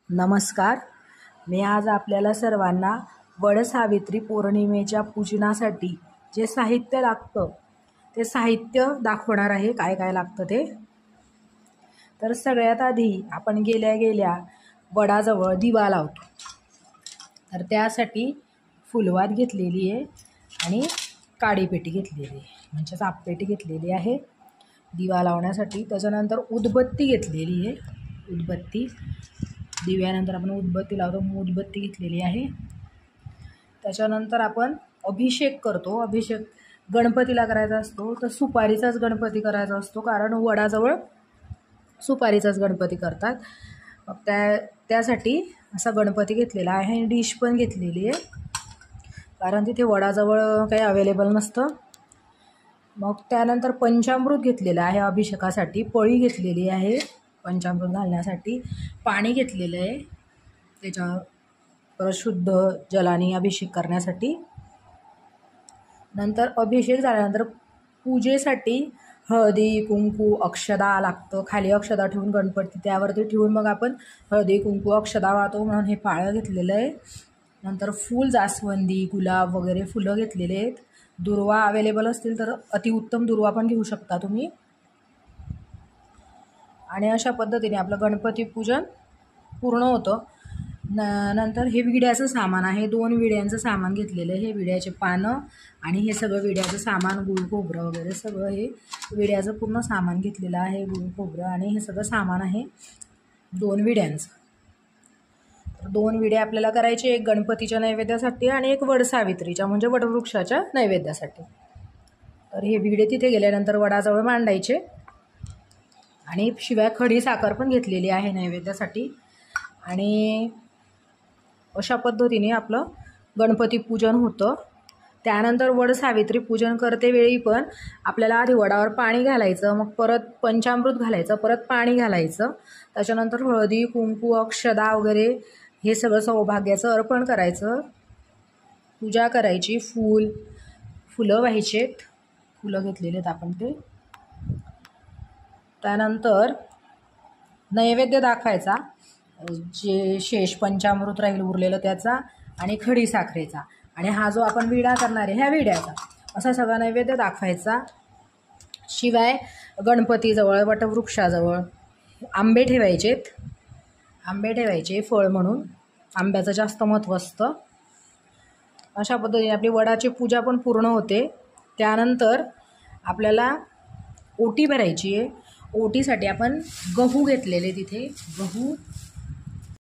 नमस्कार. मी आज आपल्याला सर्वांना वडसावित्री पौर्णिमेच्या पूजनासाठी जे साहित्य लागतं ते साहित्य दाखवणार आहे. काय काय लागतं ते. तर सगळ्यात आधी आपण गेल्या वडाजवळ दिवा लावतो. तर त्यासाठी फुलवात घेतलेली आहे आणि काडीपेटी घेतलेली आहे, म्हणजे चापपेटी घेतलेली आहे दिवा लावण्यासाठी. त्याच्यानंतर उदबत्ती घेतलेली आहे. उदबत्ती दिव्यानंतर आपण उदबत्ती लावतो, उदबत्ती घेतलेली आहे. त्याच्यानंतर आपण अभिषेक करतो. अभिषेक गणपतीला करायचा असतो तर सुपारीचाच गणपती करायचा असतो, कारण वडाजवळ सुपारीचाच गणपती करतात. मग त्यासाठी असा गणपती घेतलेला आहे. डिश पण घेतलेली आहे, कारण तिथे वडाजवळ काही अवेलेबल नसतं. मग त्यानंतर पंचामृत घेतलेलं आहे अभिषेकासाठी. पळी घेतलेली आहे पंचामृत घालण्यासाठी. पाणी घेतलेलं आहे त्याच्यावर परत शुद्ध जलाने अभिषेक करण्यासाठी. नंतर अभिषेक झाल्यानंतर पूजेसाठी हळदी कुंकू अक्षदा लागतं. खाली अक्षदा ठेवून गणपती त्यावरती ठेवून मग आपण हळदी कुंकू अक्षदा वाहतो, म्हणून हे पाळं घेतलेलं आहे. नंतर फूल जास्वंदी गुलाब वगैरे फुलं घेतलेले आहेत. दुर्वा अवेलेबल असतील तर अतिउत्तम दुर्वा पण घेऊ शकता तुम्ही. आणि अशा पद्धतीने आपलं गणपती पूजन पूर्ण होतं. नंतर हे विड्याचं सामान आहे. 2 विड्यांचं सामान घेतलेलं आहे. हे विड्याचे पानं आणि हे सगळं विड्याचं सामान, गुळ खोबरं वगैरे सगळं हे विड्याचं पूर्ण सामान घेतलेलं आहे. गुळ खोबरं आणि हे सगळं सामान आहे 2 विड्यांचं. तर 2 विड्या आपल्याला करायचे, एक गणपतीच्या नैवेद्यासाठी आणि एक वडसावित्रीच्या म्हणजे वटवृक्षाच्या नैवेद्यासाठी. तर हे विडे तिथे गेल्यानंतर वडाजवळ मांडायचे. आणि शिवाय खडी साखर पण घेतलेली आहे नैवेद्यासाठी. आणि अशा पद्धतीने आपलं गणपती पूजन होतं. त्यानंतर वडसावित्री पूजन करते वेळी पण आपल्याला आधी वडावर पाणी घालायचं, मग परत पंचामृत घालायचं, परत पाणी घालायचं. त्याच्यानंतर हळदी कुंकू अक्षदा वगैरे हे सगळं सौभाग्याचं अर्पण करायचं, पूजा करायची. फुलं व्हायचेत, फुलं घेतलेले आहेत आपण ते. त्यानंतर नैवेद्य दाखवायचा, जे शेष पंचामृत राहील उरलेलं त्याचा आणि खडी साखरेचा, आणि हा जो आपण विडा करणार आहे ह्या विड्याचा, असा सगळा नैवेद्य दाखवायचा. शिवाय गणपतीजवळ वटवृक्षाजवळ आंबे ठेवायचेत. आंबे ठेवायचे फळ म्हणून, आंब्याचं जास्त महत्त्व असतं. अशा पद्धतीने आपली वडाची पूजा पण पूर्ण होते. त्यानंतर आपल्याला ओटी भरायची आहे. ओटीसाठी आपण गहू घेतलेले, तिथे गहू